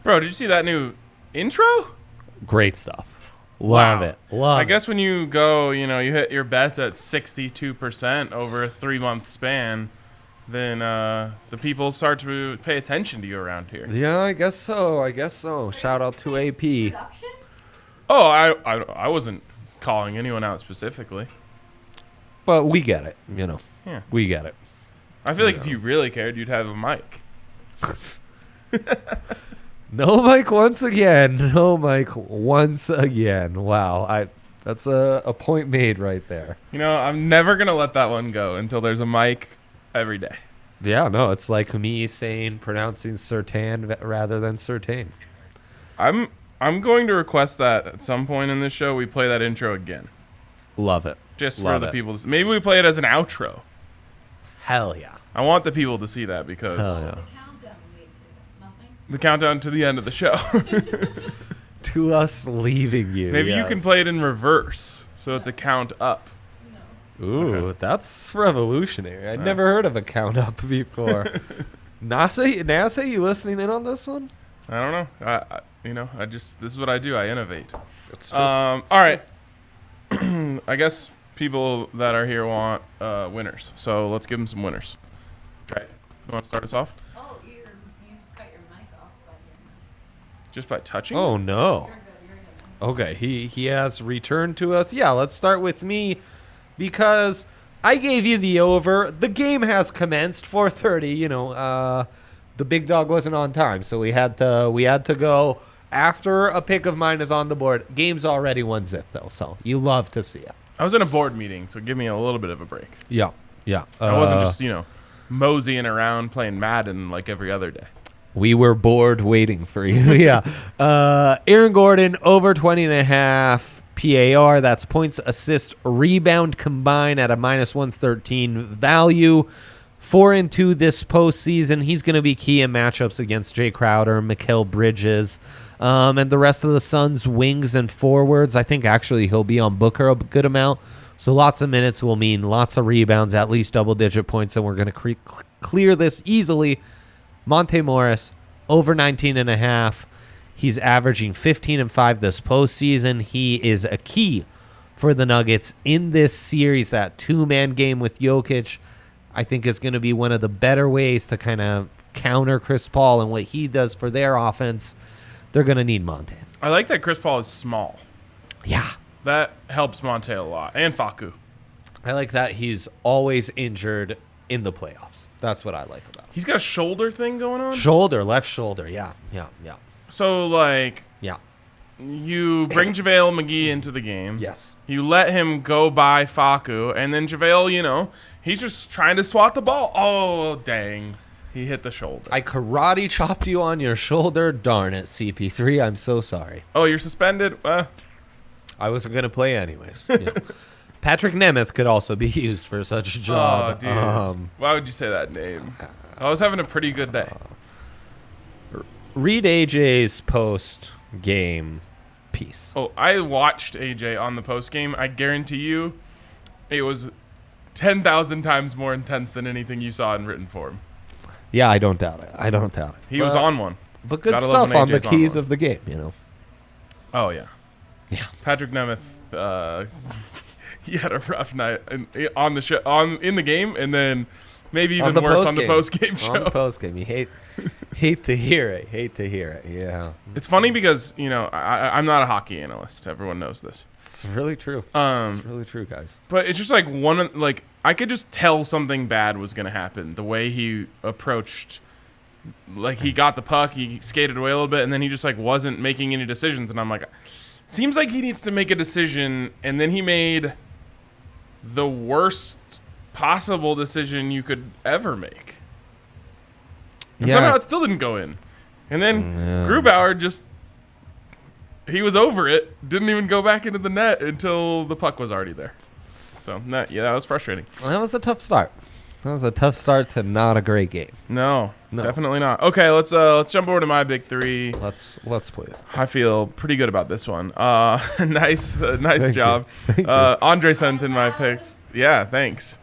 Bro, did you see that new intro? Great stuff. Love it. I guess when you go, you hit your bets at 62% over a 3-month span, then the people start to pay attention to you around here. Yeah, I guess so. Shout out to AP. Oh, I wasn't calling anyone out specifically. But we get it, Yeah. We get it. I feel like if you really cared, you'd have a mic. No mic once again. Wow. That's a point made right there. I'm never going to let that one go until there's a mic every day. Yeah, no, it's like me pronouncing Sertan rather than Sertain. I'm going to request that at some point in this show we play that intro again. Love it. Just for the people. Maybe we play it as an outro. Hell yeah. I want the people to see that because the countdown to the end of the show. To us leaving you. Maybe you can play it in reverse, so it's a count up. No. Ooh, that's revolutionary. I'd never heard of a count up before. NASA, you listening in on this one? I don't know. This is what I do. I innovate. That's true. All right. I guess people that are here want winners, so let's give them some winners. Okay. You want to start us off? Oh, you just cut your mic off by Just by touching? Oh, no. You're good. Okay, he has returned to us. Yeah, let's start with me because I gave you the over. The game has commenced 4:30. The big dog wasn't on time, so we had to go after a pick of mine is on the board. Game's already 1-0 though, so you love to see it. I was in a board meeting, so give me a little bit of a break. Yeah. I wasn't just moseying around playing Madden like every other day. We were bored waiting for you. Yeah. Aaron Gordon over 20.5 PAR. That's points, assist, rebound combined at a -113 value. 4-2 this postseason. He's going to be key in matchups against Jay Crowder, Mikal Bridges, and the rest of the Suns' wings and forwards. I think actually he'll be on Booker a good amount. So lots of minutes will mean lots of rebounds, at least double-digit points, and we're going to clear this easily. Monte Morris, over 19.5. He's averaging 15-5 this postseason. He is a key for the Nuggets in this series. That two-man game with Jokic, I think, is going to be one of the better ways to kind of counter Chris Paul and what he does for their offense. They're going to need Monte. I like that Chris Paul is small. Yeah. That helps Monte a lot. And Facu. I like that he's always injured in the playoffs. That's what I like about him. He's got a shoulder thing going on? Left shoulder. Yeah. So, Yeah. you bring JaVale McGee into the game. Yes. You let him go by Facu, and then JaVale, he's just trying to swat the ball. Oh, dang. He hit the shoulder. I karate chopped you on your shoulder. Darn it, CP3. I'm so sorry. Oh, you're suspended? I wasn't going to play anyways. Patrick Nemeth could also be used for such a job. Oh, dude. Why would you say that name? I was having a pretty good day. Read AJ's post-game piece. Oh, I watched AJ on the post game. I guarantee you it was 10,000 times more intense than anything you saw in written form. Yeah, I don't doubt it. He was on one. But good Gotta stuff on the AJ's keys one. of the game, Oh, yeah. Yeah. Patrick Nemeth, he had a rough night on the show, in the game, and then maybe even worse on the post-game show. On the post-game. You hate to hear it. Yeah. It's funny because, I'm not a hockey analyst. Everyone knows this. It's really true. It's really true, guys. But it's just I could just tell something bad was going to happen. The way he approached, he got the puck, he skated away a little bit, and then he just wasn't making any decisions. And I'm like, seems like he needs to make a decision, and then he made the worst possible decision you could ever make. And somehow it still didn't go in. And then Grubauer he was over it, didn't even go back into the net until the puck was already there. So, that was frustrating. Well, that was a tough start. That was a tough start to not a great game. No, definitely not. Okay, let's jump over to my big three. Let's please. I feel pretty good about this one. Nice job. Thank you. Andre sent in my picks. Yeah, thanks.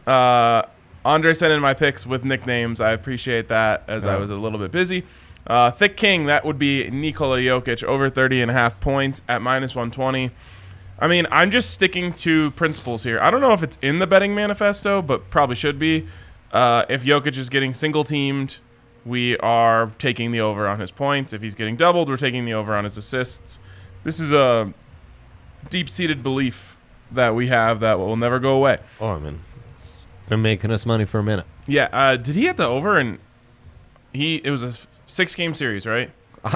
Andre sent in my picks with nicknames. I appreciate that, as I was a little bit busy. Thick King, that would be Nikola Jokic over 30.5 points at -120. I mean, I'm just sticking to principles here. I don't know if it's in the betting manifesto, but probably should be. If Jokic is getting single-teamed, we are taking the over on his points. If he's getting doubled, we're taking the over on his assists. This is a deep-seated belief that we have that will never go away. Oh, I mean, it's been making us money for a minute. Yeah. Did he hit the over? And it was a 6-game series, right?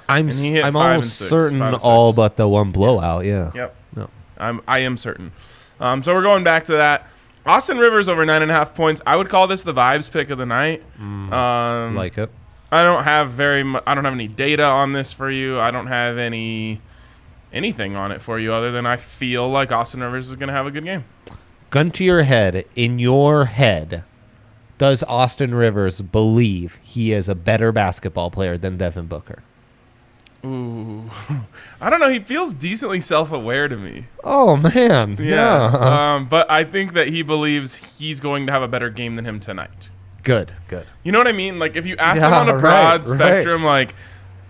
I'm And he hit I'm 5 and almost 6, certain 5 and 6. all but the one blowout. Yeah. Yep. No. I am certain. So we're going back to that. Austin Rivers over 9.5 points. I would call this the vibes pick of the night. Like it. I don't have I don't have any data on this for you. I don't have anything on it for you other than I feel like Austin Rivers is going to have a good game. Gun to your head. In your head, does Austin Rivers believe he is a better basketball player than Devin Booker? Ooh, I don't know. He feels decently self-aware to me. Oh man, Yeah. But I think that he believes he's going to have a better game than him tonight. Good. You know what I mean? Like if you ask him Yeah, on a broad right. spectrum, like,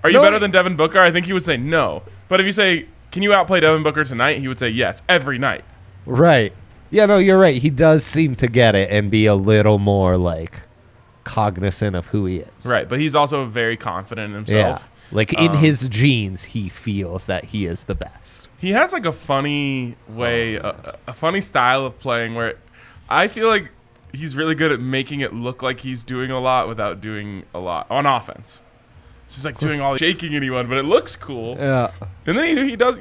are you No, better than Devin Booker? I think he would say no. But if you say, can you outplay Devin Booker tonight? He would say yes, every night. Right. Yeah, no, you're right. He does seem to get it and be a little more like cognizant of who he is. Right. But he's also very confident in himself. Yeah. Like in his genes, he feels that he is the best. He has like a funny way, a funny style of playing where I feel like he's really good at making it look like he's doing a lot without doing a lot on offense. It's just like doing all shaking anyone, but it looks cool. Yeah. And then he does,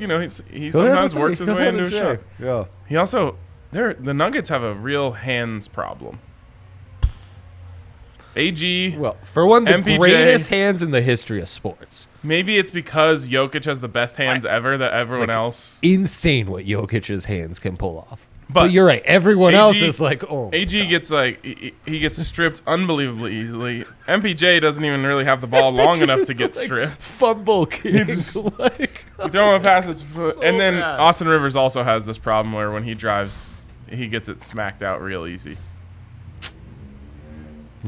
he sometimes works his way into a shot. Yeah. He also, the Nuggets have a real hands problem. AG, Well, for one, the MPJ. greatest hands in the history of sports. maybe it's because Jokic has the best hands ever that everyone else. Insane what Jokic's hands can pull off. But But you're right. Everyone AG else is like, oh. my AG God. gets like he gets stripped unbelievably easily. MPJ doesn't even really have the ball long enough to get Like, stripped. Fumble king. just- like, You throw him a pass, it's foot. So And then bad. Austin Rivers also has this problem where when he drives, he gets it smacked out real easy.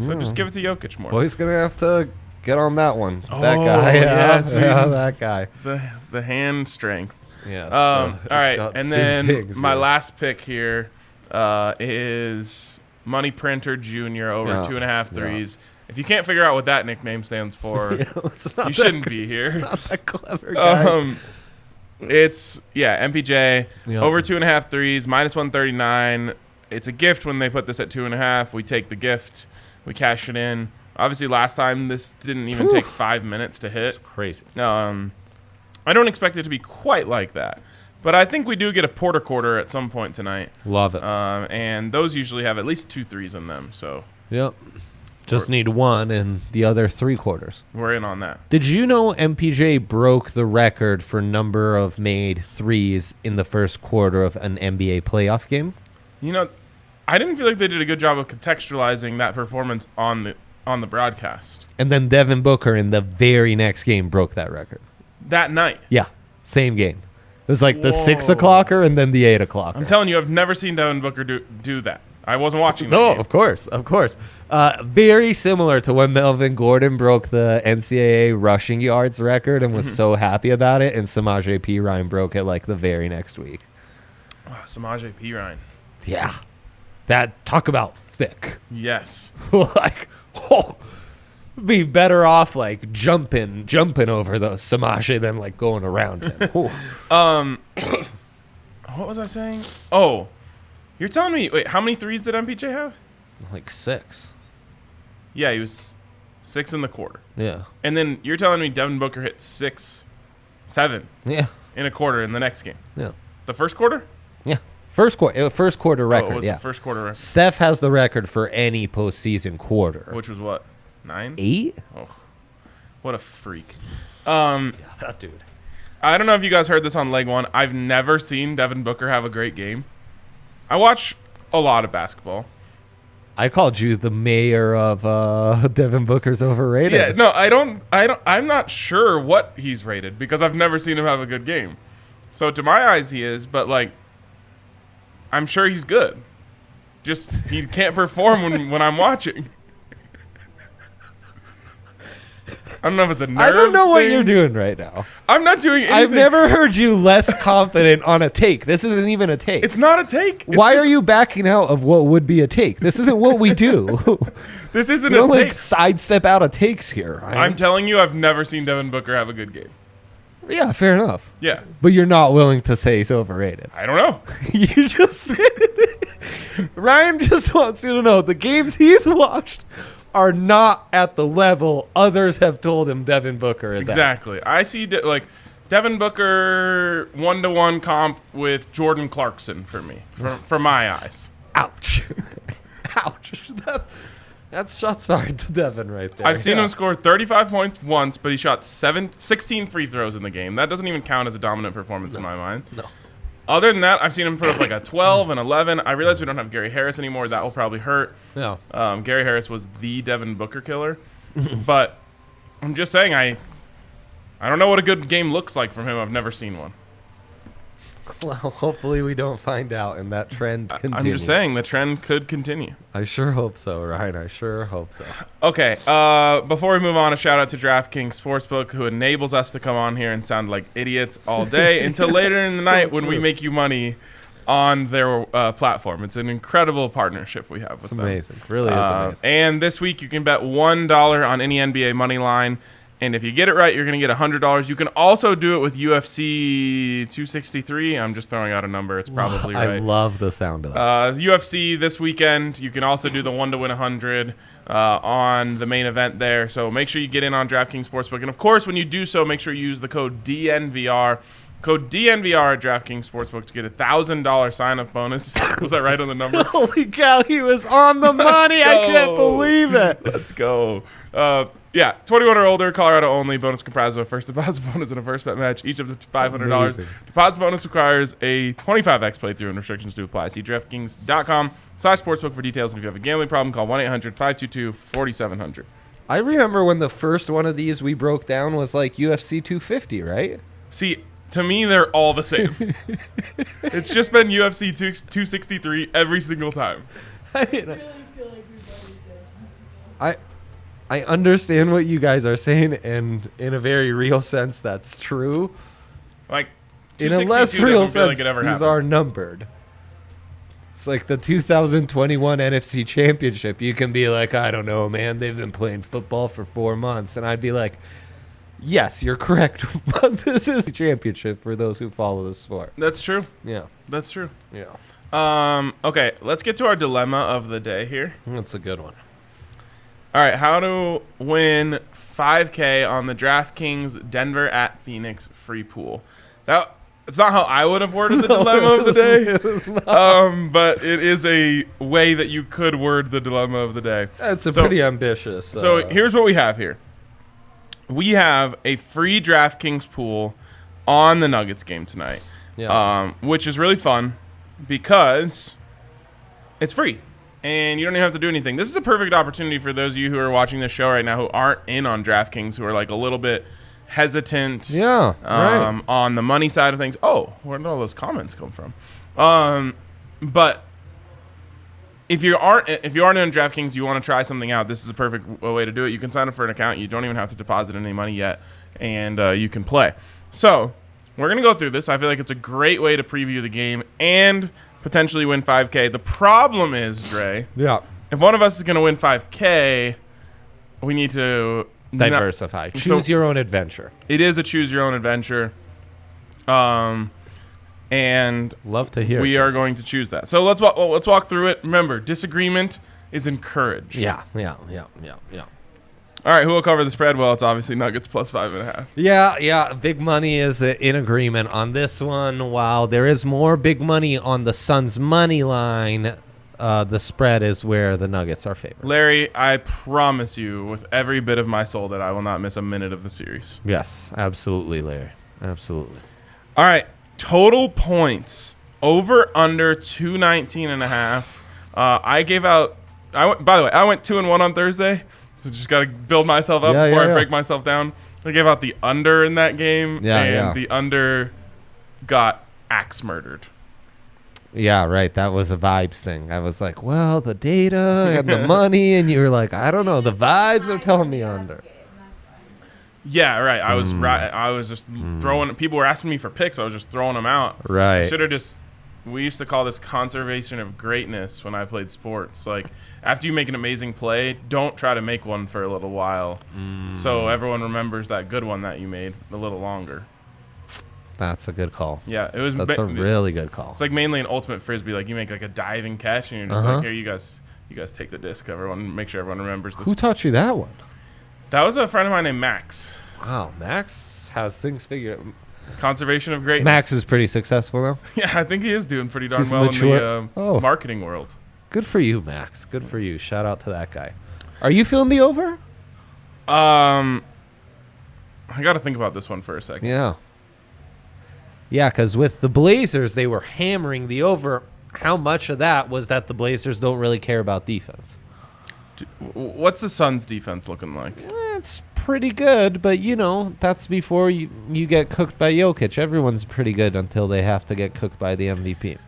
So just give it to Jokic more. boy's gonna have to get on that one. Oh, that guy. yes, yeah, we- that guy. The hand strength. Yeah. All right, and then my last pick here is Money Printer Jr. over Yeah, 2.5 yeah. threes. If you can't figure out what that nickname stands for, it's not you that shouldn't good. be here. It's not that clever, guys. It's MPJ Yeah. over 2.5 threes, minus 139. It's a gift when they put this at 2.5. We take the gift, we cash it in. Obviously, last time this didn't even take 5 minutes to hit. Crazy. I don't expect it to be quite like that, but I think we do get a quarter at some point tonight. Love it. And those usually have at least 2 threes in them, so Yep. Just need one and the other 3 quarters. we're in on that. Did you know MPJ broke the record for number of made threes in the first quarter of an NBA playoff game? You know, I didn't feel like they did a good job of contextualizing that performance on the broadcast And then Devin Booker in the very next game broke that record. that night. Yeah, same game. It was like the Whoa. 6 o'clocker and then the 8 o'clocker. I'm telling you, I've never seen Devin Booker do that. I wasn't watching that No, game. of course. Very similar to when Melvin Gordon broke the NCAA rushing yards record and was so happy about it, and Samaje Perine broke it like the very next week. Oh, Samaje Perine. Yeah, that talk about thick. Yes. Like, be better off like jumping over the Samaje than like going around him. What was I saying? Oh, you're telling me, wait, how many threes did MPJ have? Like 6. Yeah, he was 6 in the quarter. Yeah. And then you're telling me Devin Booker hit 6, 7 Yeah. in a quarter in the next game. Yeah. The first quarter? Yeah. First quarter Oh, record. it was yeah. the first quarter record. Steph has the record for any postseason quarter. Which was what? 9? 8? Oh, what a freak. That dude. I don't know if you guys heard this on leg one. I've never seen Devin Booker have a great game. I watch a lot of basketball. I called you the mayor of Devin Booker's overrated. Yeah, no, I'm not sure what he's rated because I've never seen him have a good game. So to my eyes he is, but like I'm sure he's good. Just he can't perform when I'm watching. I don't know if it's a nerves I don't know what thing. you're doing right now. I'm not doing anything. I've never heard you less confident on a take. This isn't even a take. It's not a take. It's Why just- are you backing out of what would be a take? This isn't what we do. This isn't We a don't take. like sidestep out of takes here. I'm telling you, I've never seen Devin Booker have a good game. Yeah, fair enough. Yeah. But you're not willing to say he's overrated. I don't know. You just Ryan just wants you to know the games he's watched are not at the level others have told him Devin Booker is at. Exactly. I see Devin Booker 1-to-1 comp with Jordan Clarkson for me, for my eyes. Ouch. Ouch. That's shots fired to Devin right there. I've seen him score 35 points once, but he shot 16 free throws in the game. That doesn't even count as a dominant performance in my mind. No. Other than that, I've seen him put up like a 12 and 11. I realize we don't have Gary Harris anymore. That will probably hurt. No. Gary Harris was the Devin Booker killer. But I'm just saying, I don't know what a good game looks like from him. I've never seen one. Well, hopefully we don't find out and that trend continues. I'm just saying the trend could continue. I sure hope so, Ryan. I sure hope so. Okay, before we move on, a shout out to DraftKings Sportsbook, who enables us to come on here and sound like idiots all day until later in the So night when we true. make you money on their platform. It's an incredible partnership we have with It's them. amazing. Really is amazing. And this week you can bet $1 on any NBA money line. And if you get it right, you're going to get $100. You can also do it with UFC 263. I'm just throwing out a number. It's probably right. I love the sound of that. UFC this weekend. You can also do the 1 to win 100 on the main event there. So make sure you get in on DraftKings Sportsbook. And of course, when you do so, make sure you use the code DNVR. Code DNVR at DraftKings Sportsbook to get a $1,000 sign-up bonus. Was that right on the number? Holy cow, he was on the money. I can't go. believe it. Let's go. Yeah, 21 or older, Colorado only. Bonus comprised of a first deposit bonus and a first bet match, each of the $500. Amazing. Deposit bonus requires a 25x playthrough and restrictions do apply. See DraftKings.com/sportsbook for details. And if you have a gambling problem, call 1-800-522-4700. I remember when the first one of these we broke down was like UFC 250, right? See, to me, they're all the same. It's just been UFC 263 every single time. I understand what you guys are saying, and in a very real sense, that's true. Like, In a less 262 real doesn't feel sense, like it ever these happened. are numbered. It's like the 2021 NFC Championship. You can be like, I don't know, man. They've been playing football for 4 months. And I'd be like, yes, you're correct. But this is the championship for those who follow the sport. That's true. Yeah. That's true. Yeah. Okay, let's get to our dilemma of the day here. That's a good one. All right, how to win 5K on the DraftKings Denver at Phoenix free pool. It's not how I would have worded the dilemma of the day, It is not. but it is a way that you could word the dilemma of the day. That's So- pretty ambitious. So here's what we have here. We have a free DraftKings pool on the Nuggets game tonight, which is really fun because it's free. And you don't even have to do anything. This is a perfect opportunity for those of you who are watching this show right now who aren't in on DraftKings, who are like a little bit hesitant right. on the money side of things. Oh, where did all those comments come from? But if you aren't in DraftKings, you want to try something out, this is a perfect way to do it. You can sign up for an account. You don't even have to deposit any money yet, and you can play. So we're going to go through this. I feel like it's a great way to preview the game and potentially win 5K. The problem is, Dre, Yeah. if one of us is going to win 5K, we need to Diversify. Choose your own adventure. It is a choose your own adventure. And Love to hear. we are going to choose that. So let's walk through it. Remember, disagreement is encouraged. Yeah. All right, who will cover the spread? Well, it's obviously Nuggets plus 5.5. Yeah. Big money is in agreement on this one. While there is more big money on the Suns' money line, the spread is where the Nuggets are favored. Larry, I promise you with every bit of my soul that I will not miss a minute of the series. Yes, absolutely, Larry. Absolutely. All right, total points over under 219.5. By the way, I went 2-1 on Thursday. So just got to build myself up before I break myself down. I gave out the under in that game, and the under got axe murdered. Yeah, right. That was a vibes thing. I was like, well, the data and the money, and you were like, I don't know. The vibes are telling me under. Yeah, right. I was right. I was just throwing. People were asking me for picks. I was just throwing them out. Right. Should have just. We used to call this conservation of greatness when I played sports. Like after you make an amazing play, don't try to make one for a little while, so everyone remembers that good one that you made a little longer. That's a good call. Yeah, it was. That's a really good call. It's like mainly an ultimate frisbee. Like you make like a diving catch, and you're just like, here, you guys take the disc. Everyone, make sure everyone remembers this. Who taught you that one? That was a friend of mine named Max. Wow, Max has things figured. Conservation of greatness. Max is pretty successful though. Yeah, I think he is doing pretty darn He's well mature. in the marketing world. Good for you, Max. Good for you. Shout out to that guy. Are you feeling the over? I got to think about this one for a second. Yeah. Yeah, because with the Blazers, they were hammering the over. How much of that was that the Blazers don't really care about defense? What's the Suns' defense looking like? It's pretty good, but, that's before you get cooked by Jokic. Everyone's pretty good until they have to get cooked by the MVP.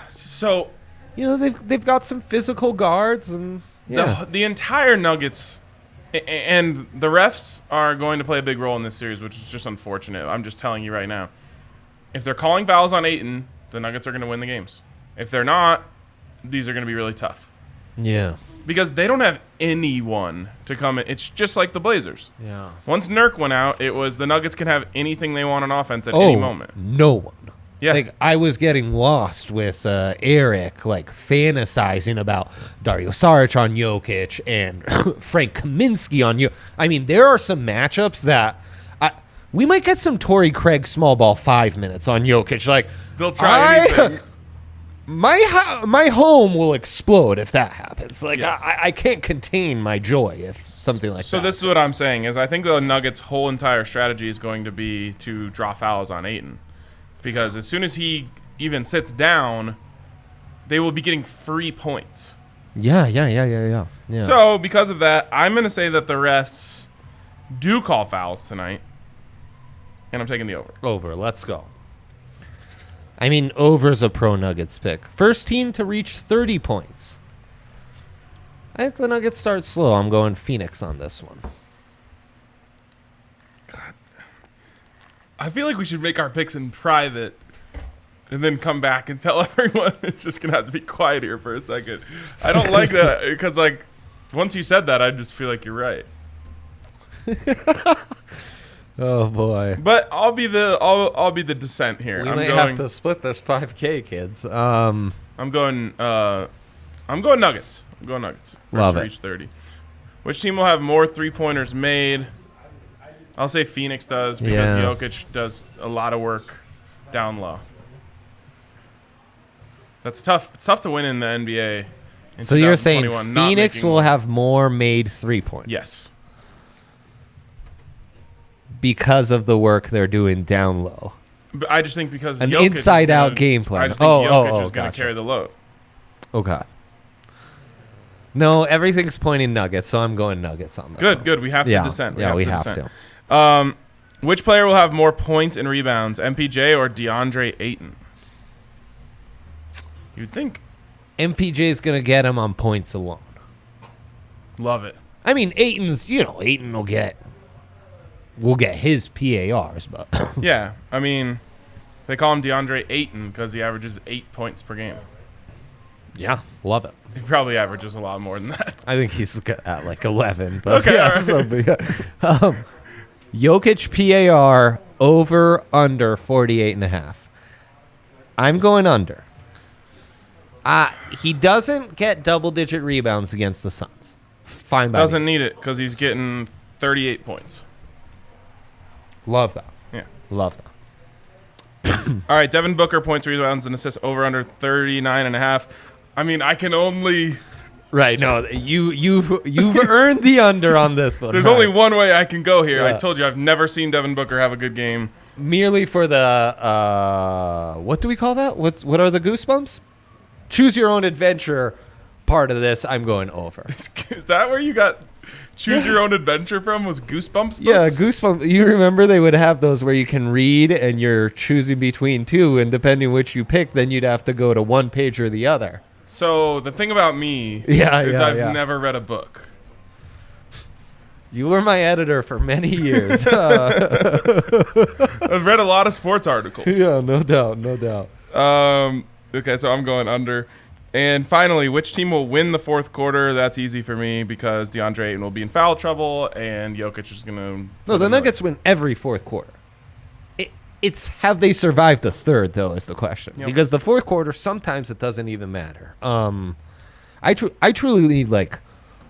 So, they've got some physical guards. And the entire Nuggets, and the refs are going to play a big role in this series, which is just unfortunate. I'm just telling you right now. If they're calling fouls on Ayton, the Nuggets are going to win the games. If they're not, these are going to be really tough. Yeah. Because they don't have anyone to come in. It's just like the Blazers. Yeah. Once Nurk went out, it was the Nuggets can have anything they want on offense at any moment. No one. Yeah. Like, I was getting lost with Eric, fantasizing about Dario Saric on Jokic and Frank Kaminsky on you. I mean, there are some matchups that we might get some Torrey Craig small ball 5 minutes on Jokic. They'll try anything. My home will explode if that happens. Yes. I can't contain my joy if something like that. So this is what I'm saying is I think the Nuggets' whole entire strategy is going to be to draw fouls on Ayton. Because as soon as he even sits down, they will be getting free points. Yeah. So because of that, I'm going to say that the refs do call fouls tonight. And I'm taking the over. Over. Let's go. I mean, over's a pro Nuggets pick. First team to reach 30 points. I think the Nuggets start slow. I'm going Phoenix on this one. God. I feel like we should make our picks in private and then come back and tell everyone. It's just going to have to be quiet here for a second. I don't like that because, once you said that, I just feel like you're right. Oh boy! But I'll be the dissent here. We might have to split this 5K, kids. I'm going Nuggets. I'm going Nuggets. First Love to it. reach 30. Which team will have more 3-pointers made? I'll say Phoenix does because Jokic does a lot of work down low. That's tough. It's tough to win in the NBA. So you're saying Phoenix will have more made 3-pointers? Yes. Because of the work they're doing down low. But I just think because an Jokic inside-out game plan. I just think Jokic is going to gotcha. carry the load. Okay. No, everything's pointing Nuggets, so I'm going Nuggets on this. Good. We have to dissent. We have to. Which player will have more points and rebounds, MPJ or DeAndre Ayton? You'd think. MPJ's going to get him on points alone. Love it. I mean, Ayton will get his PARs, but yeah, I mean, they call him DeAndre Ayton because he averages 8 points per game. Yeah, love it. He probably averages a lot more than that. I think he's at 11. But okay, yeah, right. Jokic PAR over under 48.5. I'm going under. He doesn't get double-digit rebounds against the Suns. Fine by Doesn't me. need it because he's getting 38 points. Love that. Yeah. Love that. All right, Devin Booker points, rebounds, and assists over under 39.5. I mean, I can only. Right. No, you've earned the under on this one. There's right. only one way I can go here. Yeah. I told you I've never seen Devin Booker have a good game. Merely for the what do we call that? What are the goosebumps? Choose your own adventure part of this. I'm going over. Is that where you got choose your own adventure from? Was Goosebumps books? Yeah, Goosebumps. You remember they would have those where you can read and you're choosing between two, and depending which you pick, then you'd have to go to one page or the other. So the thing about me is I've never read a book. You were my editor for many years. I've read a lot of sports articles. Yeah, no doubt, no doubt. Okay, so I'm going under. And finally, which team will win the fourth quarter? That's easy for me because DeAndre Ayton will be in foul trouble and Jokic is going to... No, the Nuggets win every fourth quarter. It's have they survived the third, though, is the question. Yep. Because the fourth quarter, sometimes it doesn't even matter. I truly need, like,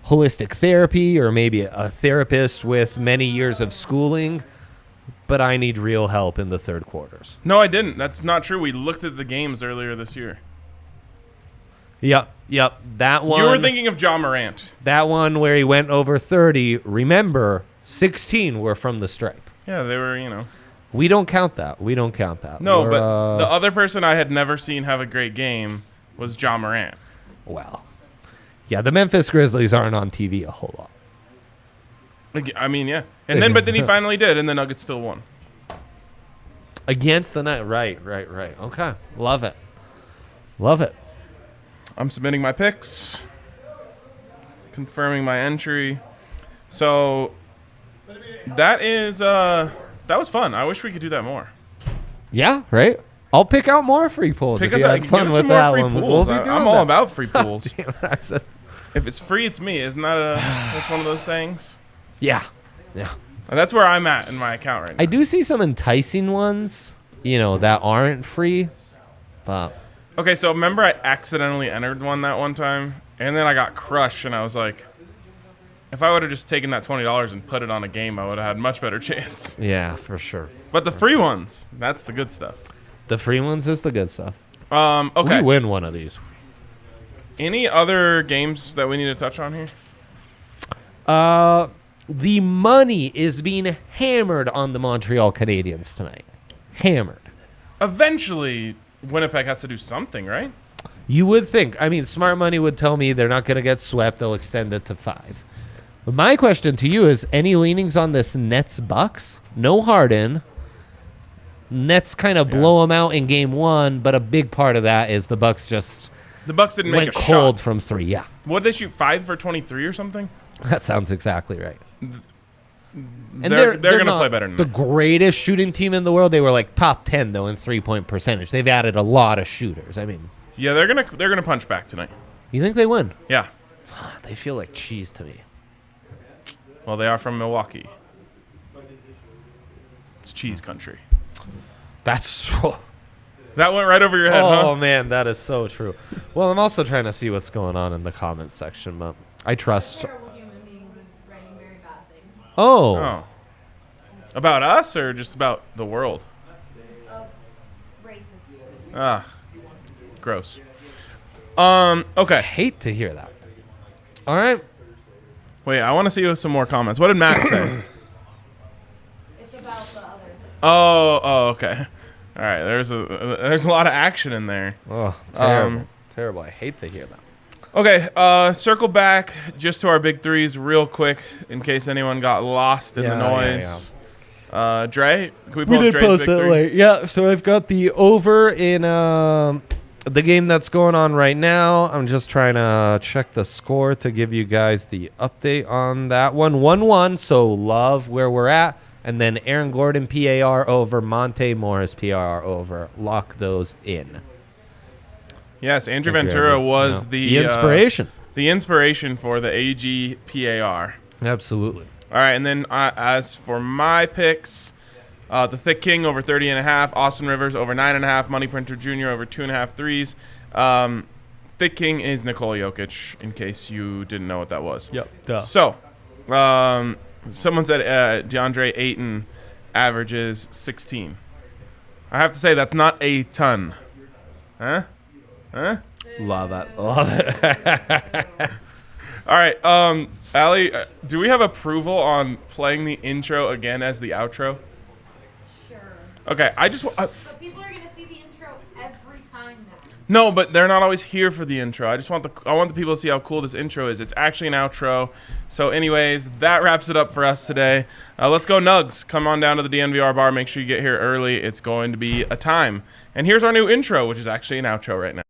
holistic therapy or maybe a therapist with many years of schooling, but I need real help in the third quarters. No, I didn't. That's not true. We looked at the games earlier this year. Yep. That one. You were thinking of Ja Morant. That one where he went over 30. Remember, 16 were from the stripe. Yeah, they were, you know. We don't count that. No, but the other person I had never seen have a great game was Ja Morant. Well, yeah, the Memphis Grizzlies aren't on TV a whole lot. I mean, yeah. But then he finally did, and the Nuggets still won. Against the Nuggets. Right. Okay. Love it. I'm submitting my picks, confirming my entry. So that was fun. I wish we could do that more. Yeah, right? I'll pick out more free pools if you had fun with that one. We'll be doing I'm all about free pools. Damn it, I said. If it's free, it's me. Isn't that that's one of those sayings? Yeah. And that's where I'm at in my account right now. I do see some enticing ones, that aren't free, but... Okay, so remember I accidentally entered one that one time, and then I got crushed, and I was like, if I would have just taken that $20 and put it on a game, I would have had a much better chance. Yeah, for sure. But the free ones, that's the good stuff. The free ones is the good stuff. Okay. We win one of these. Any other games that we need to touch on here? The money is being hammered on the Montreal Canadiens tonight. Hammered. Eventually, Winnipeg has to do something, right? You would think. I mean, smart money would tell me they're not going to get swept. They'll extend it to 5. But my question to you is, any leanings on this Nets-Bucks? No Harden. Nets kind of blow them out in game 1, but a big part of that is the Bucks didn't make went a cold shot. from 3. Yeah, What did they shoot? 5 for 23 or something? that sounds exactly right. And they're going to play better than the that. greatest shooting team in the world. They were like top 10 though in 3-point percentage. They've added a lot of shooters. I mean, Yeah, they're gonna punch back tonight. you think they win? Yeah. They feel like cheese to me. Well, they are from Milwaukee. It's cheese country. That's true. That went right over your head, Oh huh? man, that is so true. Well, I'm also trying to see what's going on in the comments section, but I trust. Terrible human being was writing very bad things. Oh. About us or just about the world? Racist. Ah. Gross. Okay. Hate to hear that. All right. Wait, I want to see some more comments. What did Matt say? It's about the other thing. Oh, okay. All right, there's a lot of action in there. Oh, terrible. Terrible. I hate to hear that. Okay, circle back just to our big threes real quick in case anyone got lost in the noise. Dre, can we pull up Dre's big three? Yeah, so I've got the over in the game that's going on right now. I'm just trying to check the score to give you guys the update on that one. 1-1, so love where we're at. And then Aaron Gordon, PAR over. Monte Morris, PAR over. Lock those in. Yes, Andrew Ventura was the inspiration. The inspiration for the AG PAR. Absolutely. All right, and then as for my picks, the Thick King over 30.5, Austin Rivers over 9.5, Money Printer Jr. over 2.5 threes. Thick King is Nikola Jokic, in case you didn't know what that was. Yep. Duh. So, someone said DeAndre Ayton averages 16. I have to say that's not a ton. Huh? Love it. Love it. All right, Allie, do we have approval on playing the intro again as the outro? Sure. Okay, I just... But people are going to see the intro every time now. No, but they're not always here for the intro. I want the people to see how cool this intro is. It's actually an outro. So anyways, that wraps it up for us today. Let's go Nugs. Come on down to the DNVR bar. Make sure you get here early. It's going to be a time. And here's our new intro, which is actually an outro right now.